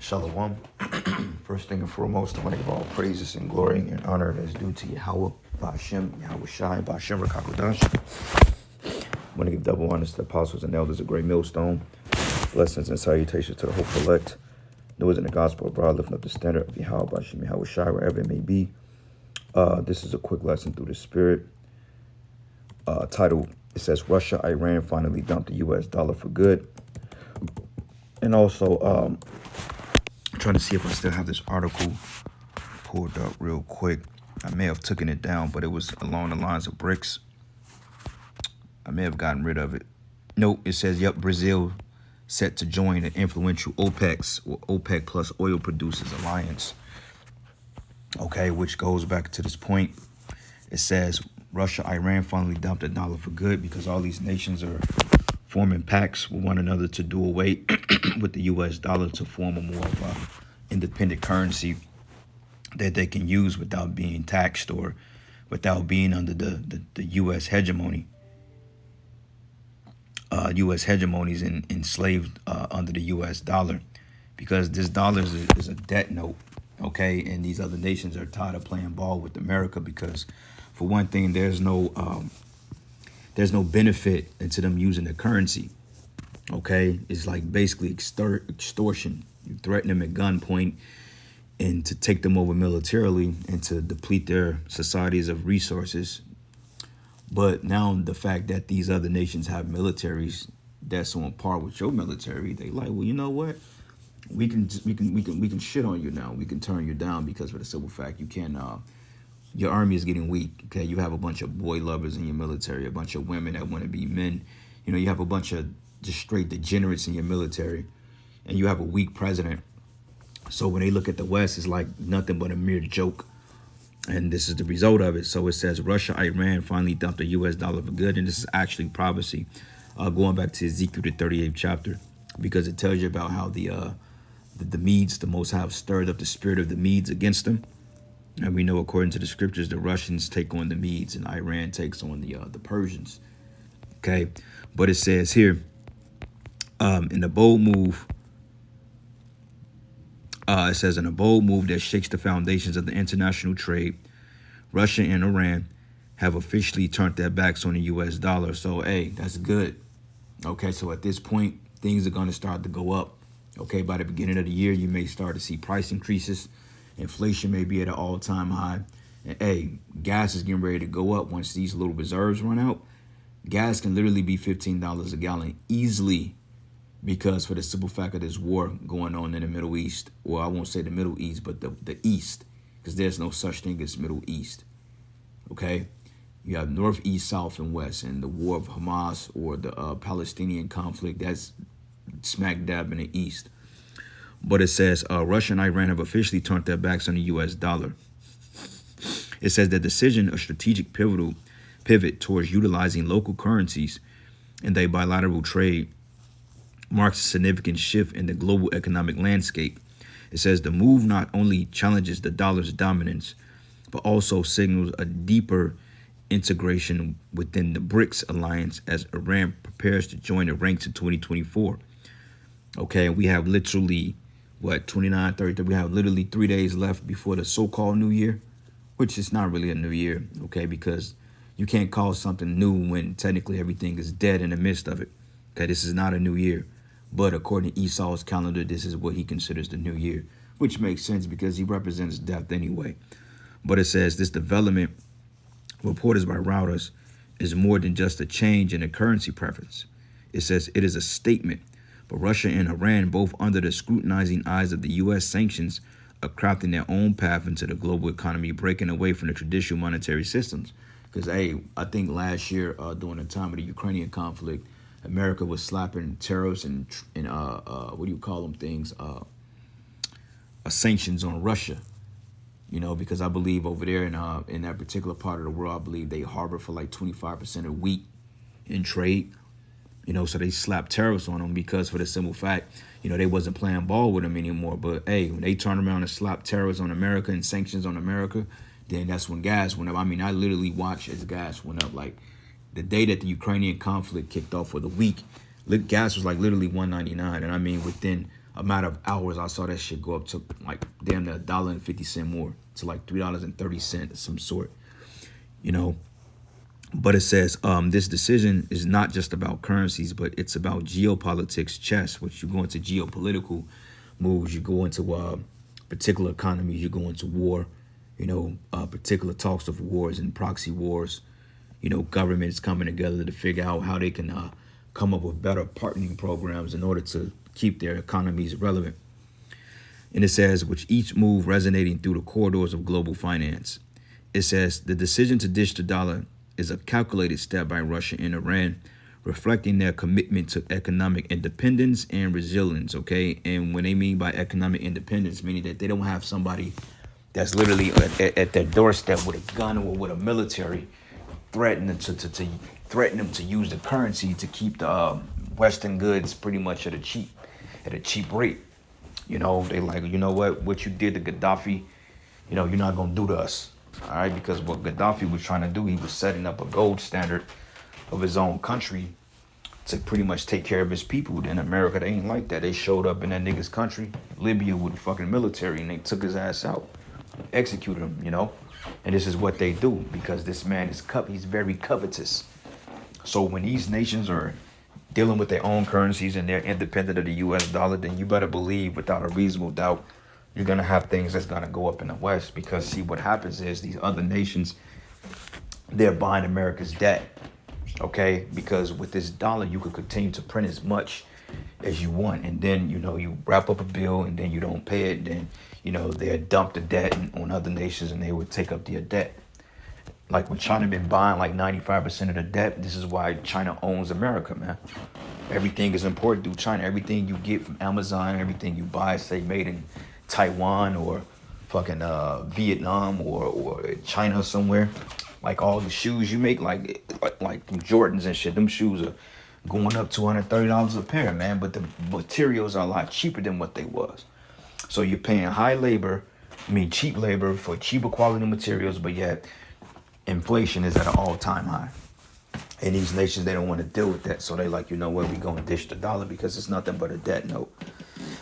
Shalom. First thing and foremost, I want to give all praises and glory and honor that is due to Yahweh, Ba'ashem, Yahweh Shai, Ba'ashem Rakakodash. I want to give double honors to the apostles and elders of Great Millstone. Blessings and salutations to the hopeful elect. Those in the gospel abroad, lifting up the standard of Yahweh, Ba'ashem, Yahweh Shai, wherever it may be. This is a quick lesson through the spirit. Title, it says, Russia, Iran finally dumped the U.S. dollar for good. And also, trying to see if I still have this article pulled up real quick. I may have taken it down, but it was along the lines of BRICS. I may have gotten rid of it. Nope, it says, yep, Brazil set to join the influential OPEC plus oil producers alliance. Okay, which goes back to this point. It says Russia, Iran finally dumped the dollar for good because all these nations are forming pacts with one another to do away with the U.S. dollar to form a more of a independent currency that they can use without being taxed or without being under the U.S. hegemony. U.S. hegemonies enslaved under the U.S. dollar, because this dollar is a debt note, okay? And these other nations are tired of playing ball with America because, for one thing, there's no benefit into them using the currency, okay? It's like basically extortion. You threaten them at gunpoint and to take them over militarily and to deplete their societies of resources. But now the fact that these other nations have militaries that's on par with your military, they like, well, you know what? We can shit on you now. We can turn you down because of the simple fact you can. Your army is getting weak. Okay, you have a bunch of boy lovers in your military, a bunch of women that want to be men. You know, you have a bunch of just straight degenerates in your military, and you have a weak president. So when they look at the West, it's like nothing but a mere joke. And this is the result of it. So it says Russia, Iran finally dumped the U.S. dollar for good. And this is actually prophecy, going back to Ezekiel, the 38th chapter, because it tells you about how the Medes, the Most High, have stirred up the spirit of the Medes against them. And we know, according to the scriptures, the Russians take on the Medes and Iran takes on the Persians. Okay. But it says here, in a bold move, it says, in a bold move that shakes the foundations of the international trade, Russia and Iran have officially turned their backs on the U.S. dollar. So, hey, that's good. Okay, so at this point, things are going to start to go up. Okay, by the beginning of the year, you may start to see price increases. Inflation may be at an all-time high. And, hey, gas is getting ready to go up once these little reserves run out. Gas can literally be $15 a gallon easily, because for the simple fact of this war going on in the Middle East, or I won't say the Middle East, but the East, because there's no such thing as Middle East, okay? You have North, East, South, and West, and the war of Hamas or the Palestinian conflict, that's smack dab in the East. But it says Russia and Iran have officially turned their backs on the U.S. dollar. It says the decision, a strategic pivot towards utilizing local currencies in their bilateral trade, marks a significant shift in the global economic landscape. It says the move not only challenges the dollar's dominance, but also signals a deeper integration within the BRICS alliance as Iran prepares to join the ranks in 2024. Okay, and we have literally, 29, 30, we have literally 3 days left before the so-called new year, which is not really a new year, okay, because you can't call something new when technically everything is dead in the midst of it. Okay, this is not a new year. But according to Esau's calendar, this is what he considers the new year, which makes sense because he represents death anyway. But it says this development, reported by Reuters, is more than just a change in the currency preference. It says it is a statement. But Russia and Iran, both under the scrutinizing eyes of the U.S. sanctions, are crafting their own path into the global economy, breaking away from the traditional monetary systems. Because, hey, I think last year during the time of the Ukrainian conflict, America was slapping tariffs and what do you call them things? Sanctions on Russia. You know, because I believe over there in that particular part of the world, I believe they harbor for like 25% of wheat in trade. You know, so they slapped tariffs on them because for the simple fact, you know, they wasn't playing ball with them anymore. But hey, when they turn around and slap tariffs on America and sanctions on America, then that's when gas went up. I mean, I literally watched as gas went up. Like, the day that the Ukrainian conflict kicked off for the week, gas was like literally $1.99. And I mean, within a matter of hours, I saw that shit go up to like damn near $1.50 more to like $3.30 of some sort, you know. But it says this decision is not just about currencies, but it's about geopolitics, chess, which you go into geopolitical moves, you go into particular economies, you go into war, you know, particular talks of wars and proxy wars, you know, governments coming together to figure out how they can come up with better partnering programs in order to keep their economies relevant. And it says, which each move resonating through the corridors of global finance. It says the decision to ditch the dollar is a calculated step by Russia and Iran, reflecting their commitment to economic independence and resilience, okay? And when they mean by economic independence, meaning that they don't have somebody that's literally at their doorstep with a gun or with a military threatening them to use the currency to keep the Western goods pretty much at a cheap rate. You know, they like, you know what you did to Gaddafi, you know, you're not gonna do to us. All right, because what Gaddafi was trying to do, he was setting up a gold standard of his own country to pretty much take care of his people. In America, they ain't like that. They showed up in that nigga's country, Libya, with the fucking military, and they took his ass out, executed him, you know. And this is what they do because this man is he's very covetous. So when these nations are dealing with their own currencies and they're independent of the U.S. dollar, then you better believe without a reasonable doubt you're going to have things that's going to go up in the West, because see, what happens is these other nations, they're buying America's debt, okay? Because with this dollar, you could continue to print as much as you want. And then, you know, you wrap up a bill and then you don't pay it. Then, you know, they'll dump the debt on other nations and they would take up their debt. Like when China been buying like 95% of the debt, this is why China owns America, man. Everything is imported through China. Everything you get from Amazon, everything you buy, say made in Taiwan or fucking Vietnam or China somewhere. Like all the shoes you make, like Jordans and shit, them shoes are going up $230 a pair, man. But the materials are a lot cheaper than what they was. So you're paying cheap labor for cheaper quality materials, but yet inflation is at an all-time high. And these nations, they don't want to deal with that. So they like, you know what, we going to dish the dollar because it's nothing but a debt note.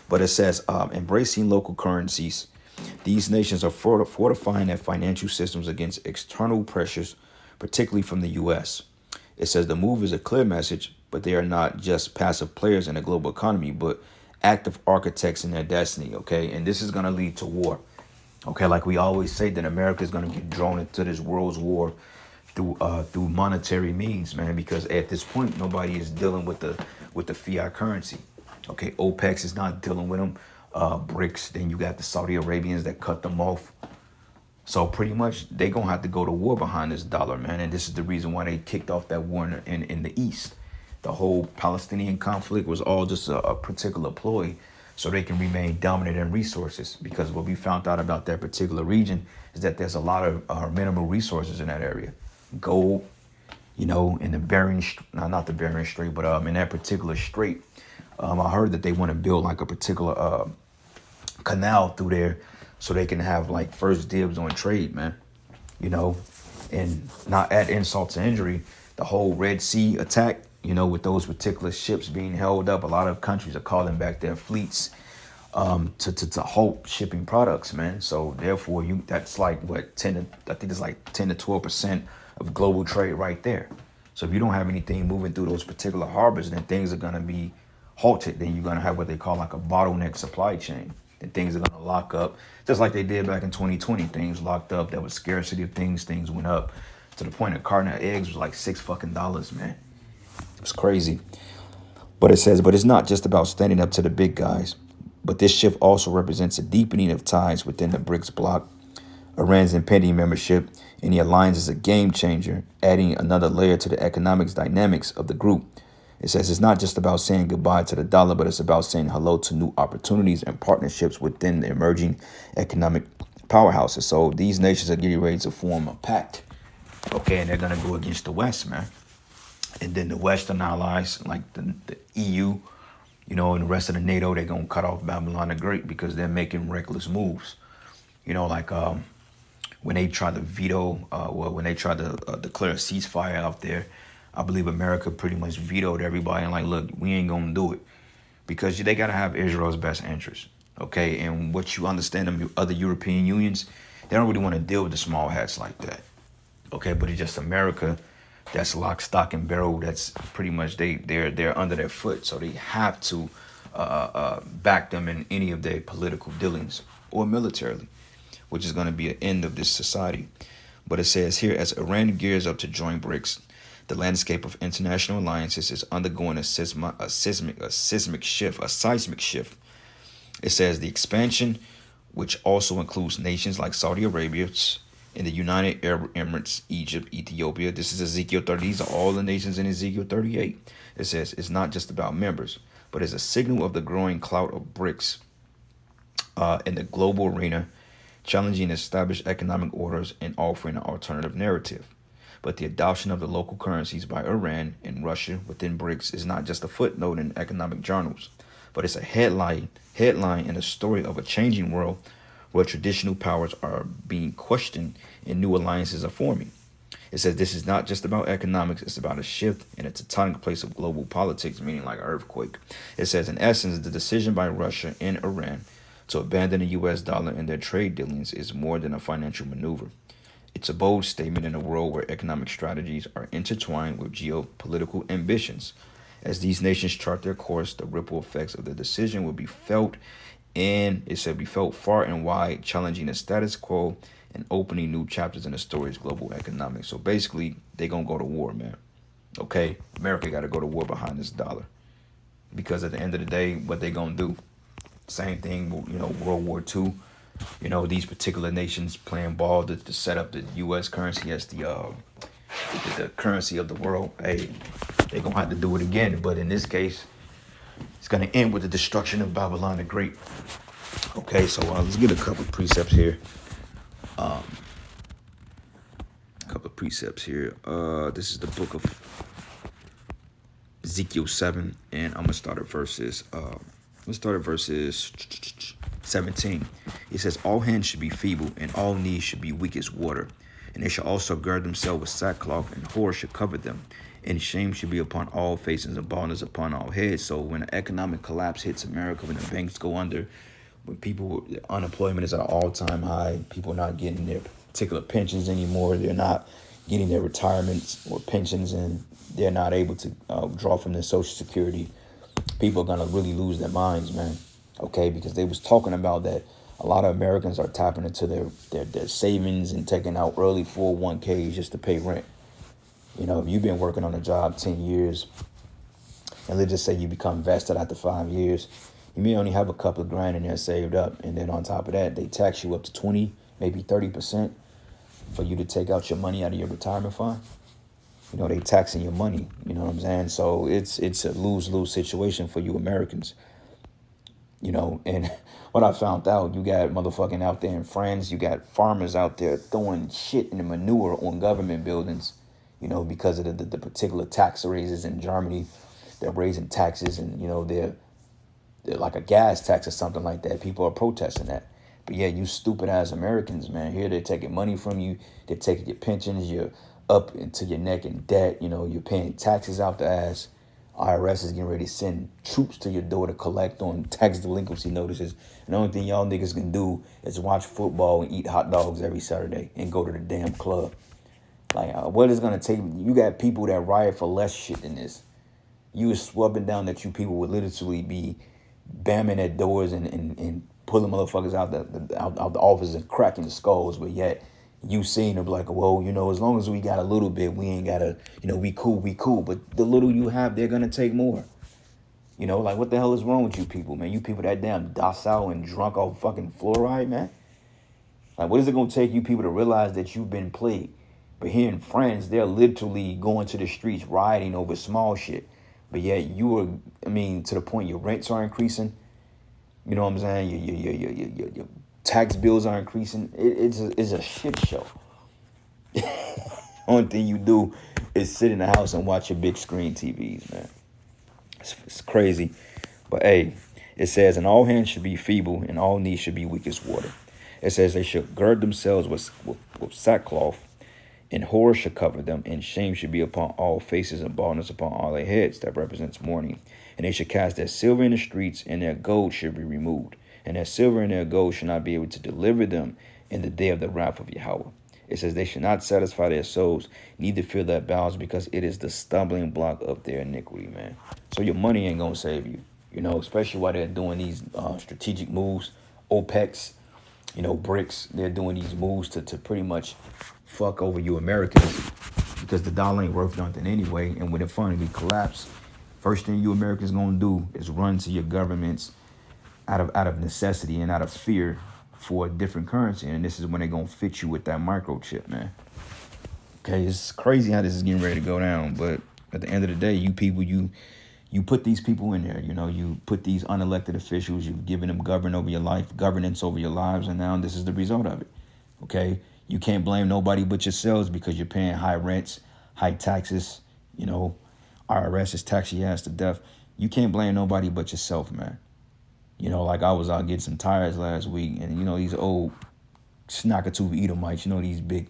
But it says, embracing local currencies. These nations are fortifying their financial systems against external pressures, particularly from the U.S. It says the move is a clear message, but they are not just passive players in the global economy, but active architects in their destiny, okay? And this is going to lead to war, okay? Like we always say that America is going to get drawn into this world's war through monetary means, man, because at this point, nobody is dealing with the fiat currency. Okay, OPEC is not dealing with them. BRICS, then you got the Saudi Arabians that cut them off. So pretty much they gonna have to go to war behind this dollar, man. And this is the reason why they kicked off that war in the East. The whole Palestinian conflict was all just a particular ploy so they can remain dominant in resources. Because what we found out about that particular region is that there's a lot of mineral resources in that area. Gold, you know, in the not the Bering Strait, but in that particular strait. I heard that they want to build like a particular canal through there so they can have like first dibs on trade, man. You know, and not add insult to injury, the whole Red Sea attack, you know, with those particular ships being held up, a lot of countries are calling back their fleets to halt shipping products, man. So therefore, that's like what I think it's like 10 to 12% of global trade right there. So if you don't have anything moving through those particular harbors, then things are gonna be halted. Then you're gonna have what they call like a bottleneck supply chain. Then things are gonna lock up, just like they did back in 2020. Things locked up. There was scarcity of things. Things went up to the point a carton of eggs was like $6, man. It was crazy. But it says, but it's not just about standing up to the big guys. But this shift also represents a deepening of ties within the BRICS bloc. Iran's impending membership in the alliance is a game changer, adding another layer to the economics dynamics of the group. It says it's not just about saying goodbye to the dollar, but it's about saying hello to new opportunities and partnerships within the emerging economic powerhouses. So these nations are getting ready to form a pact, okay, and they're going to go against the West, man. And then the Western allies, like the EU, you know, and the rest of the NATO, they're going to cut off Babylon the Great because they're making reckless moves. You know, like when they tried to when they tried to declare a ceasefire out there, I believe America pretty much vetoed everybody and like, look, we ain't going to do it. because they got to have Israel's best interest. Okay, and what you understand, them other European unions, they don't really want to deal with the small hats like that. Okay, but it's just America that's lock, stock, and barrel. That's pretty much they're under their foot, so they have to back them in any of their political dealings or militarily, which is going to be an end of this society. But it says here, as Iran gears up to join BRICS, the landscape of international alliances is undergoing a seismic shift. It says the expansion, which also includes nations like Saudi Arabia and the United Arab Emirates, Egypt, Ethiopia. This is Ezekiel 30. These are all the nations in Ezekiel 38. It says it's not just about members, but it's a signal of the growing clout of BRICS in the global arena, challenging established economic orders and offering an alternative narrative. But the adoption of the local currencies by Iran and Russia within BRICS is not just a footnote in economic journals, but it's a headline in a story of a changing world where traditional powers are being questioned and new alliances are forming. It says this is not just about economics, it's about a shift in a tectonic place of global politics, meaning like an earthquake. It says, in essence, the decision by Russia and Iran to abandon the US dollar in their trade dealings is more than a financial maneuver. It's a bold statement in a world where economic strategies are intertwined with geopolitical ambitions. As these nations chart their course, the ripple effects of the decision will be felt, and it said be felt far and wide, challenging the status quo and opening new chapters in the story's global economics. So basically, they're going to go to war, man. Okay? America got to go to war behind this dollar. Because at the end of the day, what they going to do? Same thing, World War II. These particular nations playing ball to set up the U.S. currency as the currency of the world. Hey, they're going to have to do it again. But in this case, it's going to end with the destruction of Babylon the Great. Okay, so let's get a couple of precepts here. This is the book of Ezekiel 7, and I'm going to start at verses. Let's start at verses 17. It says, all hands should be feeble, and all knees should be weak as water. And they shall also gird themselves with sackcloth, and horror should cover them. And shame should be upon all faces, and baldness upon all heads. So when an economic collapse hits America, when the banks go under, when unemployment is at an all-time high, people are not getting their particular pensions anymore, they're not getting their retirements or pensions, and they're not able to draw from their Social Security, people are going to really lose their minds, man. Okay, because they was talking about that a lot of Americans are tapping into their savings and taking out early 401ks just to pay rent. If you've been working on a job 10 years, and let's just say you become vested after 5 years, you may only have a couple of grand in there saved up. And then on top of that, they tax you up to 20, maybe 30% for you to take out your money out of your retirement fund. They taxing your money. You know what I'm saying? So it's a lose-lose situation for you Americans. And what I found out, you got motherfucking out there in France, you got farmers out there throwing shit in the manure on government buildings, because of the particular tax raises in Germany. They're raising taxes, and, they're like a gas tax or something like that. People are protesting that. But yeah, you stupid ass Americans, man, here they're taking money from you. They're taking your pensions. You're up into your neck in debt. You're paying taxes out the ass. IRS is getting ready to send troops to your door to collect on tax delinquency notices. And the only thing y'all niggas can do is watch football and eat hot dogs every Saturday and go to the damn club. Like, what is going to take? You got people that riot for less shit than this. You was swapping down that you people would literally be bamming at doors and pulling motherfuckers out the office and cracking the skulls. But yet, you seen them like, well, as long as we got a little bit, we ain't got to, we cool. But the little you have, they're going to take more. Like, what the hell is wrong with you people, man? You people that damn docile and drunk off fucking fluoride, man. Like, what is it going to take you people to realize that you've been played? But here in France, they're literally going to the streets rioting over small shit. But yet to the point your rents are increasing. You know what I'm saying? Your tax bills are increasing. It's a shit show. Only thing you do is sit in the house and watch your big screen TVs, man. It's crazy. But hey, it says, and all hands should be feeble, and all knees should be weak as water. It says they should gird themselves with sackcloth, And horror should cover them, and shame should be upon all faces, and baldness upon all their heads. That represents mourning. And they should cast their silver in the streets, and their gold should be removed. And their silver and their gold should not be able to deliver them in the day of the wrath of Yahweh. It says they should not satisfy their souls, neither fill their bowels, because it is the stumbling block of their iniquity, man. So your money ain't going to save you, especially while they're doing these strategic moves, OPECs, BRICS. They're doing these moves to pretty much fuck over you Americans, because the dollar ain't worth nothing anyway. And when it finally collapse, first thing you Americans gonna do is run to your governments out of necessity and out of fear for a different currency. And this is when they're gonna fit you with that microchip, man. Okay, it's crazy how this is getting ready to go down. But at the end of the day, you people, you put these people in there, you put these unelected officials, you've given them governance over your lives, and now this is the result of it. Okay, you can't blame nobody but yourselves, because you're paying high rents, high taxes. IRS is taxing your ass to death. You can't blame nobody but yourself, man. Like I was out getting some tires last week, and these old snackatooth Edomites, these big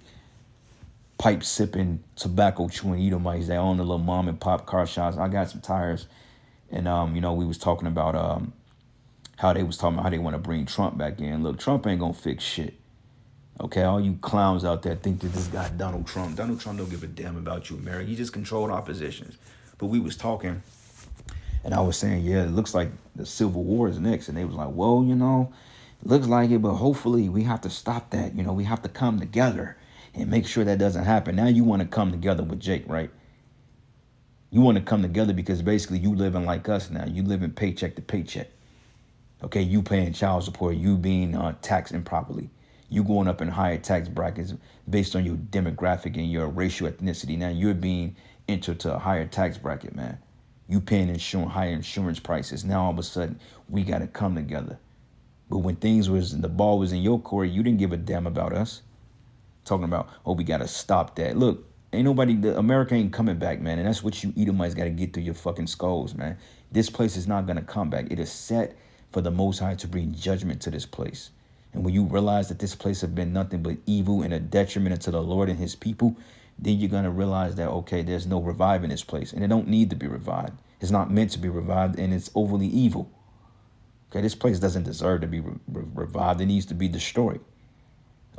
pipe sipping, tobacco chewing Edomites that own the little mom and pop car shops. I got some tires, and we was talking about how they want to bring Trump back in. Look, Trump ain't gonna fix shit. Okay, all you clowns out there think that this guy Donald Trump don't give a damn about you, America. He just controlled oppositions. But we was talking, and I was saying, yeah, it looks like the Civil War is next, and they was like, well, it looks like it, but hopefully we have to stop that. We have to come together and make sure that doesn't happen. Now you want to come together with Jake, right? You want to come together because basically you living like us now. You living paycheck to paycheck. Okay, you paying child support, you being taxed improperly. You going up in higher tax brackets based on your demographic and your racial ethnicity. Now you're being entered to a higher tax bracket, man. You paying higher insurance prices. Now all of a sudden we got to come together. But when the ball was in your court, you didn't give a damn about us. Talking about, we got to stop that. Look, America ain't coming back, man. And that's what you Edomites got to get through your fucking skulls, man. This place is not going to come back. It is set for the Most High to bring judgment to this place. And when you realize that this place has been nothing but evil and a detriment to the Lord and his people, then you're going to realize that, okay, there's no reviving this place. And it don't need to be revived. It's not meant to be revived, and it's overly evil. Okay, this place doesn't deserve to be revived. It needs to be destroyed.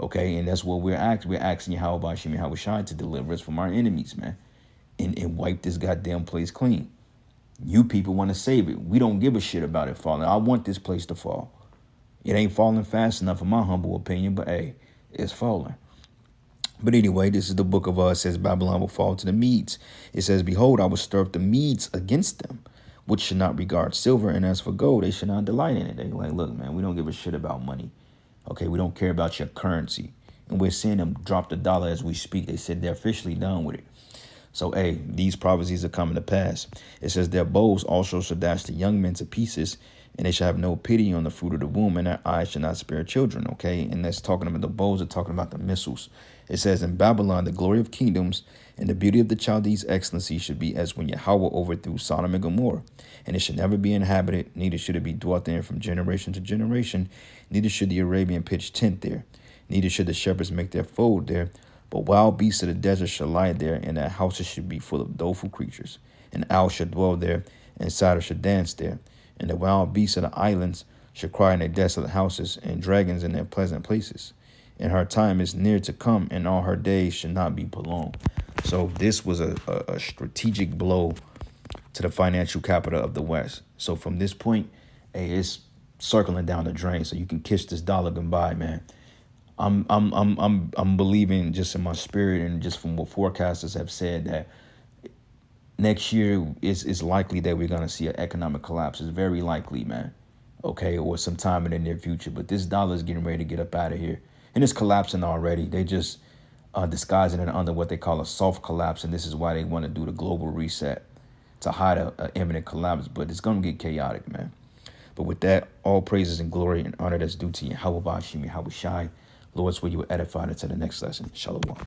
Okay, and that's what we're asking. We're asking Yahweh Hashem Yahweh Shai to deliver us from our enemies, man. And wipe this goddamn place clean. You people want to save it. We don't give a shit about it falling. I want this place to fall. It ain't falling fast enough, in my humble opinion, but hey, it's falling. But anyway, this is the book of it says Babylon will fall to the Medes. It says, behold, I will stir up the Medes against them, which should not regard silver, and as for gold, they should not delight in it. They like, look, man, we don't give a shit about money. Okay, we don't care about your currency. And we're seeing them drop the dollar as we speak. They said they're officially done with it. So, hey, these prophecies are coming to pass. It says their bows also shall dash the young men to pieces, and they shall have no pity on the fruit of the womb, and their eyes shall not spare children. Okay, and that's talking about the bows, are talking about the missiles. It says in Babylon, the glory of kingdoms and the beauty of the Chaldees' excellency should be as when Yahweh overthrew Sodom and Gomorrah. And it should never be inhabited, neither should it be dwelt in from generation to generation, neither should the Arabian pitch tent there, neither should the shepherds make their fold there. But wild beasts of the desert shall lie there, and their houses should be full of doleful creatures. And owls shall dwell there, and satyrs shall dance there. And the wild beasts of the islands shall cry in their desolate houses, and dragons in their pleasant places. And her time is near to come, and all her days should not be prolonged. So this was a strategic blow to the financial capital of the West. So from this point, hey, it's circling down the drain. So you can kiss this dollar goodbye, man. I'm believing just in my spirit and just from what forecasters have said that next year is likely that we're gonna see an economic collapse. It's very likely, man. Okay, or sometime in the near future. But this dollar is getting ready to get up out of here, and it's collapsing already. They just disguising it under what they call a soft collapse, and this is why they want to do the global reset to hide an imminent collapse. But it's gonna get chaotic, man. But with that, all praises and glory and honor that's due to Yahweh Hashem Yahweh Shai. Lord's will you edify it to the next lesson. Shalom.